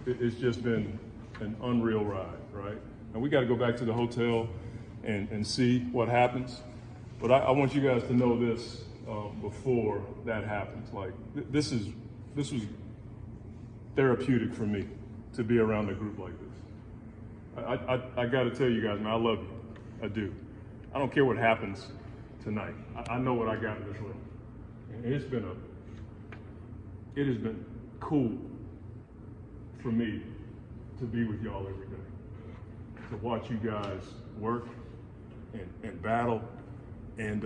it's just been an unreal ride, right? And we got to go back to the hotel and see what happens. But I want you guys to know this before that happens. Like this was therapeutic for me to be around a group like this. I got to tell you guys, man, I love you. I do. I don't care what happens tonight. I know what I got in this room. And it has been cool for me to be with y'all every day, to watch you guys work and battle and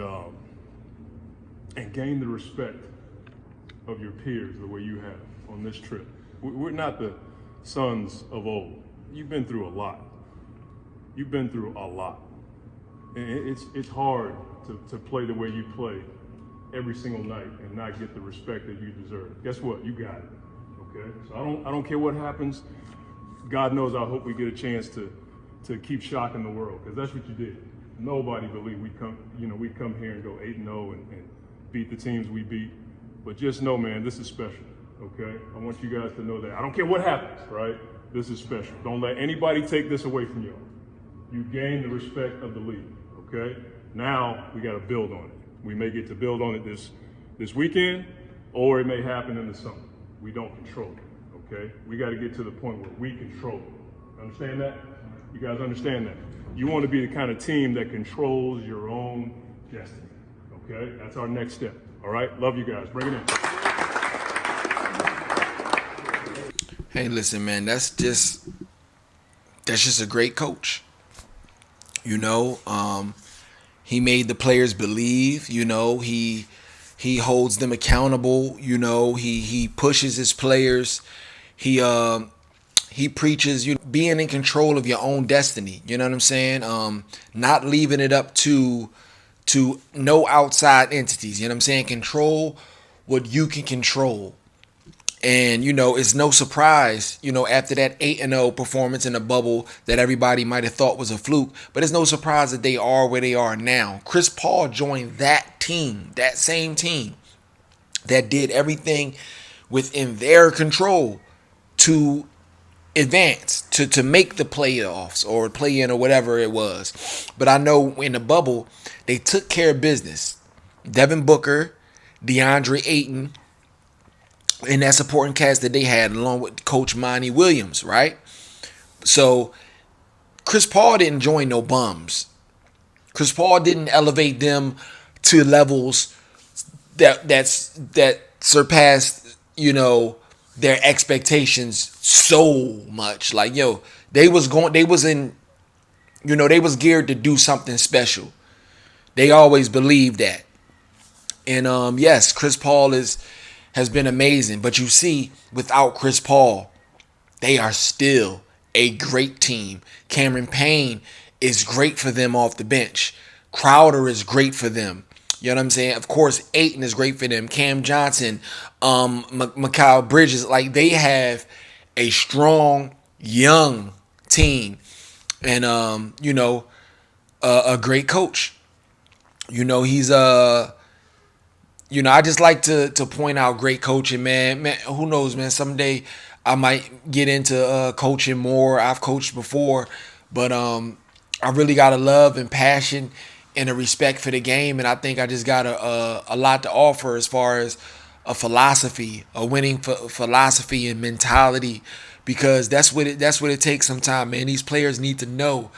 gain the respect of your peers the way you have on this trip. We're not the sons of old. You've been through a lot. You've been through a lot. And it's hard to play the way you play every single night and not get the respect that you deserve. Guess what? You got it. Okay? So I don't care what happens. God knows I hope we get a chance to keep shocking the world, because that's what you did. Nobody believed we'd come here and go 8-0 and beat the teams we beat. But just know, man, this is special. Okay? I want you guys to know that. I don't care what happens, right? This is special. Don't let anybody take this away from you. You gain the respect of the league. Okay? Now we got to build on it. We may get to build on it this weekend, or it may happen in the summer. We don't control it. Okay? We got to get to the point where we control it. Understand that? You guys understand that? You want to be the kind of team that controls your own destiny. Okay? That's our next step. All right? Love you guys. Bring it in. Hey, listen, man, that's just a great coach. You know, he made the players believe. You know, he holds them accountable. You know, he pushes his players. He preaches being in control of your own destiny. You know what I'm saying? Not leaving it up to no outside entities. You know what I'm saying? Control what you can control. And, it's no surprise, after that 8-0 performance in the bubble that everybody might have thought was a fluke, but it's no surprise that they are where they are now. Chris Paul joined that team, that same team that did everything within their control to advance, to make the playoffs or play in or whatever it was. But I know in the bubble, they took care of business. Devin Booker, DeAndre Ayton, and that supporting cast that they had along with Coach Monte Williams, right? So Chris Paul didn't join no bums. Chris Paul didn't elevate them to levels that surpassed, their expectations so much. Like, they was geared to do something special. They always believed that. And yes, Chris Paul has been amazing. But you see, without Chris Paul, they are still a great team. Cameron Payne is great for them off the bench. Crowder is great for them. You know what I'm saying? Of course, Ayton is great for them. Cam Johnson, Mikal Bridges. Like, they have a strong, young team. And, a great coach. He's I just like to point out great coaching, man. Man, who knows, man? Someday I might get into coaching more. I've coached before, but I really got a love and passion and a respect for the game, and I think I just got a lot to offer as far as a philosophy, a winning philosophy and mentality, because that's what it takes sometimes, man. These players need to know,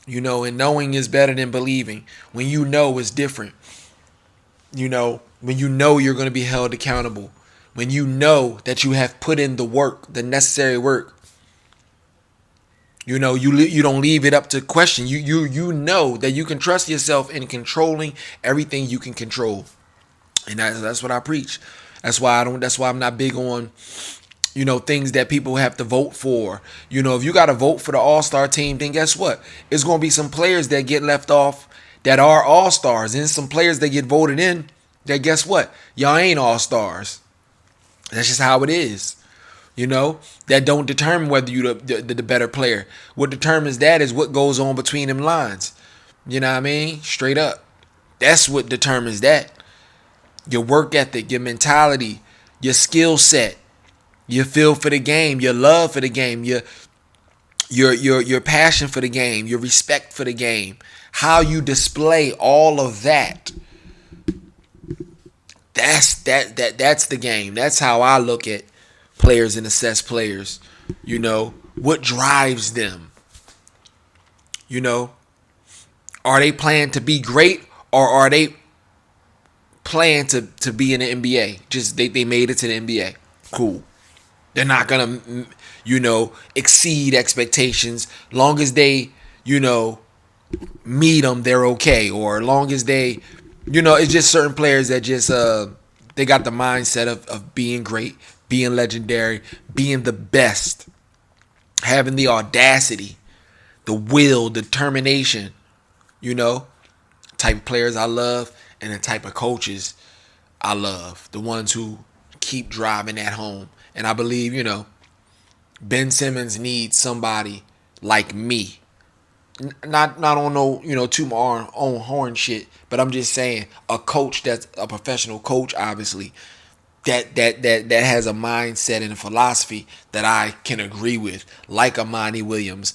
and knowing is better than believing. When you know, it's different. When you're going to be held accountable, when you know that you have put in the work, the necessary work, you don't leave it up to question. You know that you can trust yourself in controlling everything you can control, and that's what I preach. That's why I'm not big on, things that people have to vote for. If you got to vote for the All-Star team, then guess what? It's going to be some players that get left off that are all-stars, and some players that get voted in that, guess what? Y'all ain't all-stars. That's just how it is. That don't determine whether you the better player. What determines that is what goes on between them lines. You know what I mean? Straight up. That's what determines that. Your work ethic, your mentality, your skill set, your feel for the game, your love for the game, your passion for the game, your respect for the game, how you display all of that. That's the game. That's how I look at players and assess players. You know, what drives them? You know, are they playing to be great, or are they playing to be in the NBA? Just they made it to the NBA. Cool. They're not gonna, exceed expectations. Long as they, meet them, they're okay. Or long as they, it's just certain players that just they got the mindset of being great, being legendary, being the best, having the audacity, the will, determination. Type of players I love, and the type of coaches I love. The ones who keep driving that home. And I believe, Ben Simmons needs somebody like me. Not on no, to my own horn shit, but I'm just saying a coach that's a professional coach, obviously, that has a mindset and a philosophy that I can agree with, like a Monte Williams,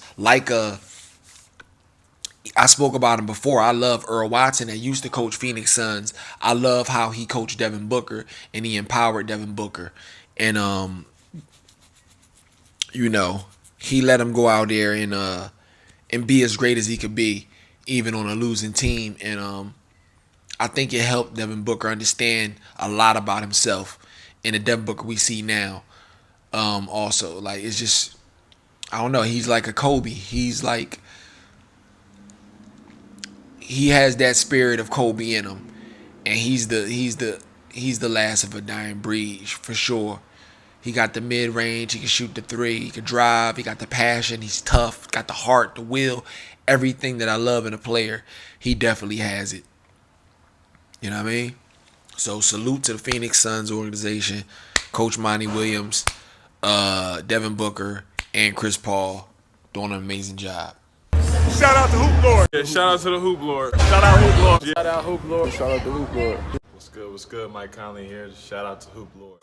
I spoke about him before. I love Earl Watson that used to coach Phoenix Suns. I love how he coached Devin Booker and he empowered Devin Booker. And he let him go out there and be as great as he could be, even on a losing team. And I think it helped Devin Booker understand a lot about himself. And the Devin Booker we see now, also, like, it's just, I don't know. He's like a Kobe. He has that spirit of Kobe in him, and he's the last of a dying breed for sure. He got the mid range. He can shoot the three. He can drive. He got the passion. He's tough. Got the heart, the will, everything that I love in a player. He definitely has it. You know what I mean? So salute to the Phoenix Suns organization, Coach Monte Williams, Devin Booker, and Chris Paul doing an amazing job. Shout out to Hoop Lord. Yeah, shout out to the Hoop Lord. Shout out Hoop Lord. Shout out Hoop Lord. Shout out to Hoop Lord. What's good? What's good? Mike Conley here. Shout out to Hoop Lord.